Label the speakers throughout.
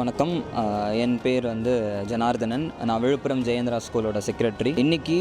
Speaker 1: வணக்கம். என் பேர் வந்து ஜனார்தனன். நான் விழுப்புரம் ஜெயேந்திரா ஸ்கூலோட செக்ரட்டரி. இன்றைக்கி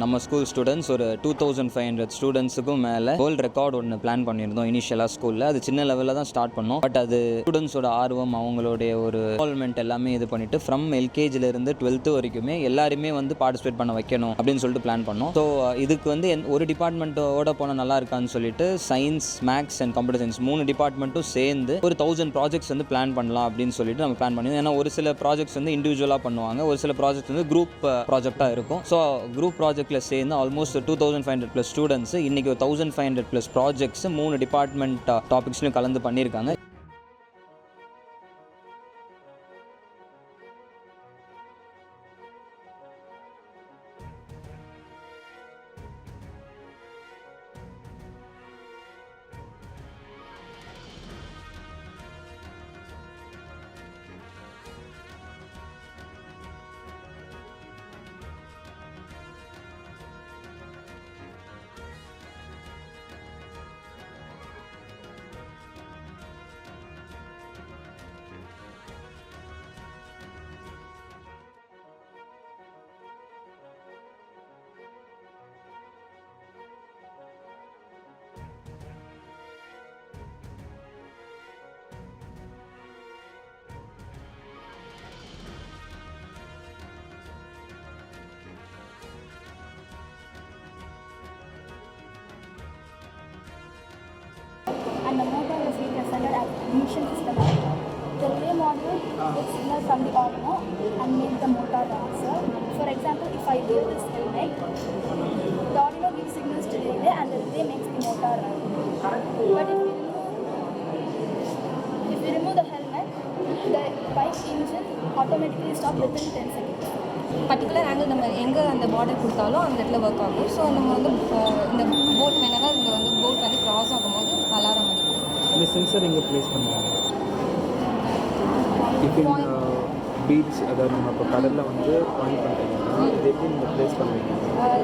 Speaker 1: நம்ம ஸ்கூல் ஸ்டூடெண்ட்ஸ் ஒரு 2500 ஸ்டூடெண்ட்ஸுக்கும் மேலே வேர்ல்டு ரெக்கார்டு ஒன்று பிளான் பண்ணியிருந்தோம் இனிஷியலாக ஸ்கூலில். அது சின்ன லெவலில் தான் ஸ்டார்ட் பண்ணோம். பட் அது ஸ்டூடெண்ட்ஸோட ஆர்வம், அவங்களுடைய ஒரு இன்வால்வ்மெண்ட் எல்லாமே இது பண்ணிவிட்டு ஃப்ரம் எல்கேஜிலேருந்து 12th வரைக்குமே எல்லாருமே வந்து பார்ட்டிசிபேட் பண்ண வைக்கணும் அப்படின்னு சொல்லிட்டு பிளான் பண்ணோம். ஸோ இதுக்கு வந்து ஒரு டிபார்ட்மெண்ட்டோட போனால் நல்லா இருக்கான்னு சொல்லிட்டு science, maths and computer science 3 டிபார்ட்மெண்ட்டும் சேர்ந்து ஒரு 1000 ப்ராஜெக்ட்ஸ் வந்து பிளான் பண்ணலாம் அப்படின்னு சொல்லிட்டு நம்ம பிளான் பண்ணி. ஏன்னா ஒரு சில ப்ராஜெக்ட்ஸ் வந்து இண்டிவிஜுவலாக பண்ணுவாங்க, ஒரு சில ப்ராஜெக்ட்ஸ் வந்து குரூப் ப்ராஜெக்டாக இருக்கும். ஸோ குரூப் ப்ராஜெக்டில் சேர்ந்து ஆல்மோஸ்ட் 2500+ ஸ்டூடெண்ட்ஸ் இன்றைக்கி 1500+ ப்ராஜெக்ட்ஸ் 3 டிபார்ட்மெண்ட் டாபிக்ஸ்லையும் கலந்து பண்ணியிருக்காங்க.
Speaker 2: And the motor is represented as ignition system. The relay module takes signal from the Arduino and makes the motor run. For example, if I give this helmet, the Arduino gives signals to the relay and the relay makes the motor run. But if we remove the helmet, the bike engine automatically stops within 10 seconds.
Speaker 3: Particular angle நம்ம எங்கே அந்த border கொடுத்தாலும் அந்த இடத்துல work ஆகும். So நம்ம வந்து இந்த போட் வேணால் இங்கே வந்து போட் வந்து க்ராஸ் ஆகும்போது அலாரம் அடிக்கும்.
Speaker 4: இந்த சென்சர் எங்கே ப்ளேஸ் பண்ணுவாங்க? இப்போ பீச், அதாவது நம்ம இப்போ கடலில் வந்து பாயிண்ட் பண்ணுறீங்கன்னா இது எப்படி நீங்கள் ப்ளேஸ் பண்ணுவீங்க?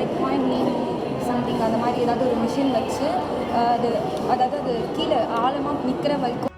Speaker 3: லைக் பாயிண்ட் நேம் சம்திங் அந்த மாதிரி ஏதாவது ஒரு மிஷின் வச்சு அதாவது அது கீழே ஆழமாக நிற்கிற வரைக்கும்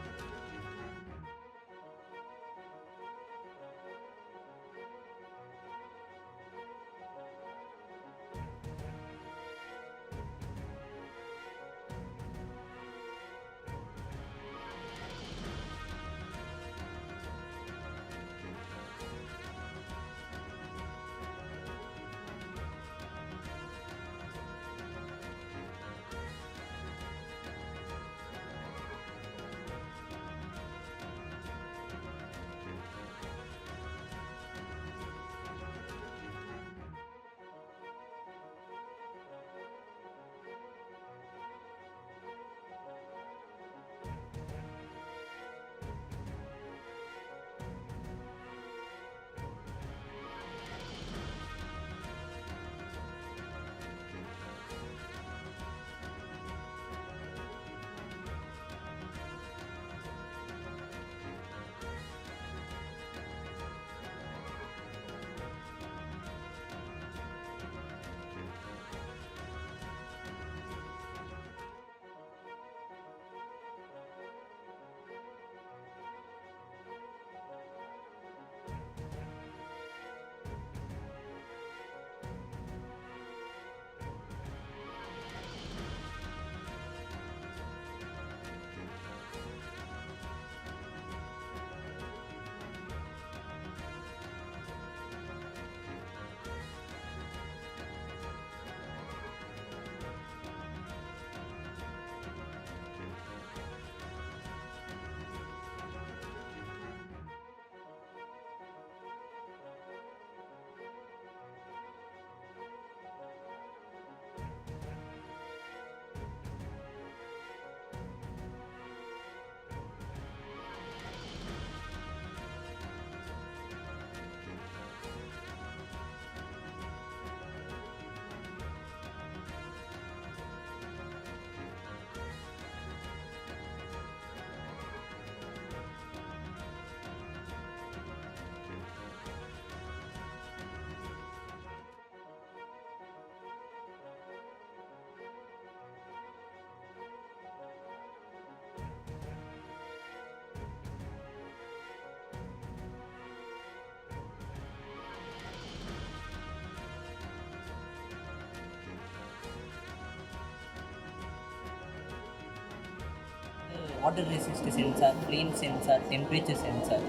Speaker 5: water resist sensor, flame sensor, temperature sensor,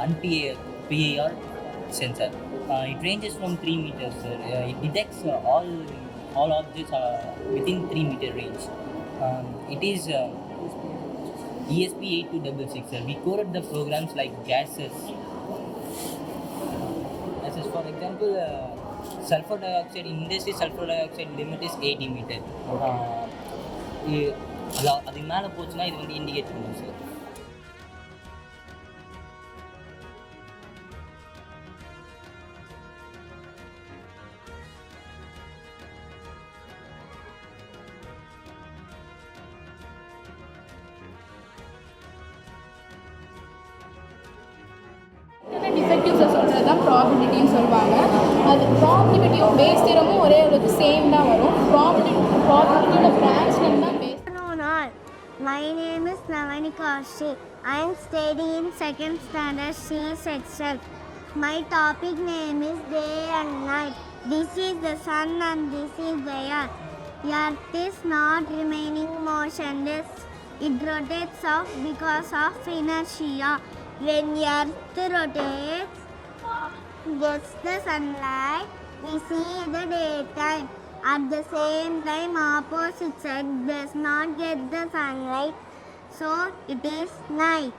Speaker 5: and PIR sensor. It ranges from 3 meters. It detects all objects within 3 meter range. It is ESP8266. We coded the programs like gases. As is, for example, sulfur dioxide, industry sulfur dioxide limit is 80 meter. அது மேலே போச்சுன்னா இது வந்து indicate பண்ணும் sir.
Speaker 2: டிஃபெக்டிவ்ஸை சொல்கிறது தான் ப்ராபபிலிட்டின்னு சொல்லுவாங்க. அது ப்ராபபிலிட்டியும் பேஸ் தியரமும் ஒரே அளவுக்கு சேம் தான் வரும். ப்ராபபிலிட்டியோட பிரான்ச் நேம் தான் base.
Speaker 6: My name is Navanika Ashi. I am studying in 2nd standard C section. My topic name is day and night. This is the sun and this is the earth. Earth is not remaining motionless. It rotates off because of inertia. When earth rotates, gets the sunlight, we see the daytime. At the same time, opposite side does not get the sunlight, so it is night.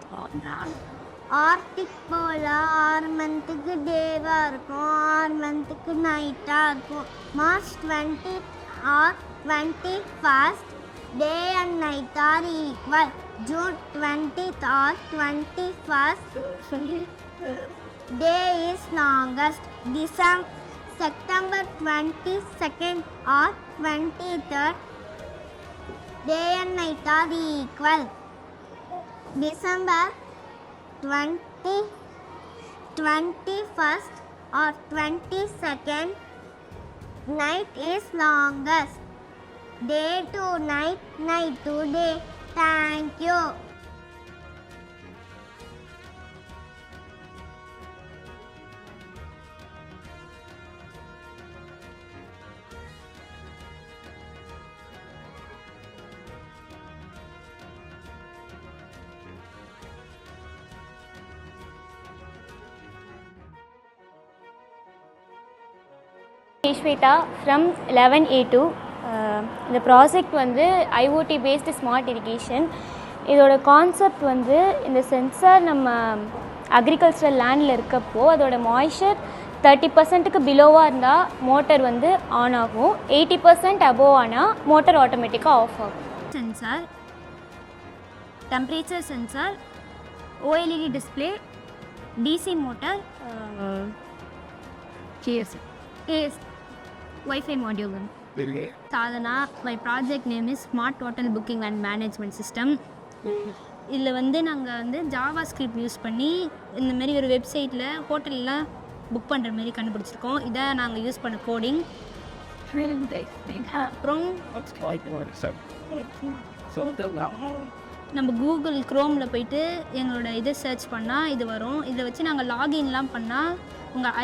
Speaker 6: Arctic pole ஆறு மந்த்துக்கு டேவாக இருக்கும், 6 மந்த்துக்கு நைட்டாக இருக்கும். March 20 or 21st day and night are equal. June 20th or 21st day is longest. September 22nd or 23rd day and night are equal. December 21st or 22nd night is longest. Day to night, night to day. Thank you.
Speaker 7: Shweta from 11A2. இந்த project வந்து IoT based smart irrigation. இதோட concept வந்து இந்த sensor நம்ம agricultural லேண்டில் இருக்கப்போ அதோட moisture 30%க்கு பிலோவாக இருந்தால் மோட்டர் வந்து ஆன் ஆகும், 80% அபோவ் ஆனால் மோட்டர் ஆட்டோமேட்டிக்காக ஆஃப் ஆகும்.
Speaker 8: Sensor, temperature sensor, OLED display, DC motor, gas wifi module. Sadhana, my project name is smart hotel booking and management system. இதில் வந்து நாங்கள் வந்து ஜாவா ஸ்கிரிப்ட் யூஸ் பண்ணி இந்தமாரி ஒரு வெப்சைட்டில் ஹோட்டல்லாம் புக் பண்ணுற மாரி கண்டுபிடிச்சிருக்கோம். இதை நாங்கள் யூஸ் பண்ண கோடிங். அப்புறம் நம்ம கூகுள் க்ரோமில் போயிட்டு எங்களோட இதை சர்ச் பண்ணால் இது வரும். இதை வச்சு நாங்கள் லாகின்லாம் பண்ணால் உங்கள்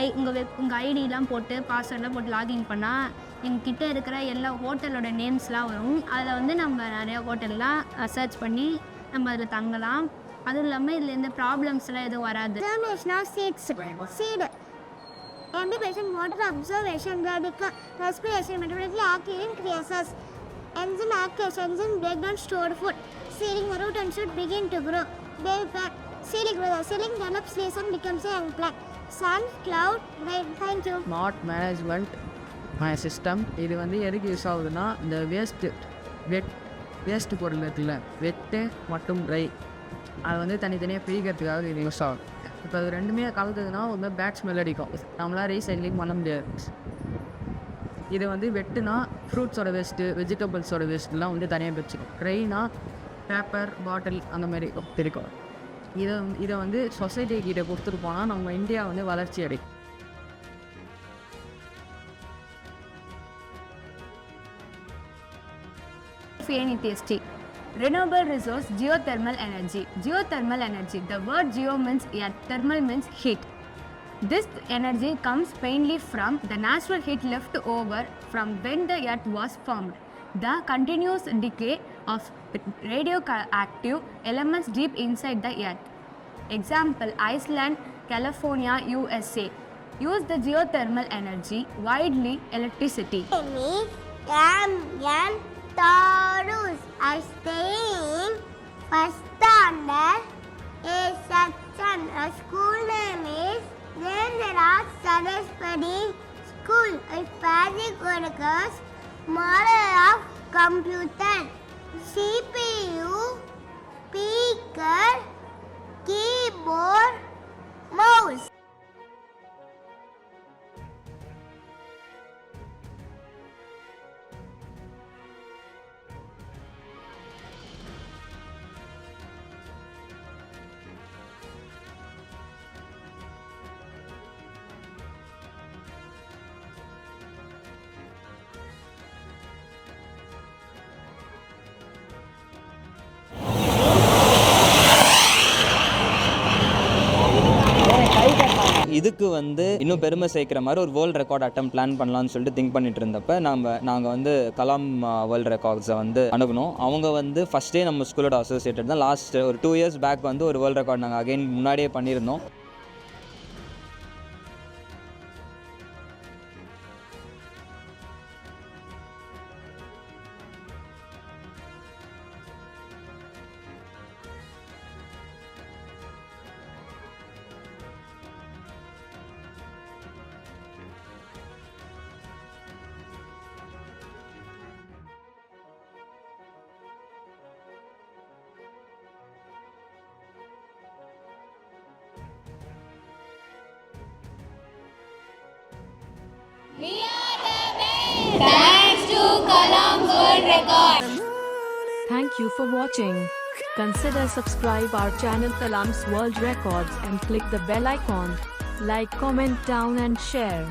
Speaker 8: ஐடியெலாம் போட்டு பாஸ்வேர்டெலாம் போட்டு லாகின் பண்ணால் எங்ககிட்ட இருக்கிற எல்லா ஹோட்டலோட நேம்ஸ்லாம் வரும். அதில் வந்து நம்ம நிறையா ஹோட்டல்லாம் சர்ச் பண்ணி நம்ம அதில் தங்கலாம். அதுவும் இல்லாமல் இதில் எந்த ப்ராப்ளம்ஸ்லாம் எதுவும் வராது.
Speaker 6: Seed. Ambibation, water observation, respiration, metabolically active in creases. Enzyme activation, enzyme breakdown stored food. Seeding the root and should begin to grow. Baby plant. Seeding grows. Seeding develops leaves and becomes a young plant. Sun, cloud, rain. Thank you.
Speaker 9: Smart management my system. இது வந்து எதுக்கு use ஆகுதுன்னா, இந்த waste பொருள் இருக்குல்ல, வெட்டு மற்றும் try, அது வந்து தனித்தனியாக பிரிக்கிறதுக்காக இது யூஸ் ஆகும். இப்போ அது ரெண்டுமே கலந்ததுன்னா ஒரு மாதிரி பேட் ஸ்மெல் அடிக்கும், நம்மளால் ரீசைக்ளிங் பண்ண முடியாது. இது வந்து வெட்டுனா ஃப்ரூட்ஸோட வேஸ்ட்டு, வெஜிடபிள்ஸோட வேஸ்ட்டுலாம் வந்து தனியாக பிரிச்சுக்கும். ட்ரைனா பேப்பர், பாட்டில் அந்த மாதிரி பிரிக்கும். இதை வந்து சொசைட்டி கிட்ட கொடுத்துட்டு போனால் நம்ம இந்தியா வந்து வளர்ச்சி அடையும்.
Speaker 8: FANTST. Renewable resource, geothermal energy. Geothermal energy. The word geo means earth, thermal means heat. This energy comes mainly from the natural heat left over from when the earth was formed.
Speaker 10: the continuous decay of radioactive elements deep inside the earth. Example, Iceland, California, USA. Use the geothermal energy, widely electricity.
Speaker 6: Me, Cam, Taurus. I stay in first standard A section. A school name is Jayeandra Saraswathy School. A basic workers, model of computer, CPU, speaker, keyboard, mouse.
Speaker 1: இதுக்கு வந்து இன்னும் பெருமை சேர்க்குற மாதிரி ஒரு world record அட்டம் plan பண்ணலாம்னு சொல்லிட்டு think பண்ணிட்டு இருந்தப்ப நாங்கள் வந்து கலாம் வேர்ல்டு ரெக்கார்ட்ஸை வந்து அணுகணும். அவங்க வந்து ஃபஸ்ட்டே நம்ம ஸ்கூலோட அசோசியேட்டட் தான். லாஸ்ட் ஒரு 2 years பேக் வந்து ஒரு வேர்ல்டு ரெக்கார்ட் நாங்கள் அகைன் முன்னாடியே பண்ணியிருந்தோம்.
Speaker 2: We are the best. Thanks to Kalam's World Record.
Speaker 11: Thank you for watching. Consider subscribe our channel Kalams World Records and click the bell icon. Like, comment down and share.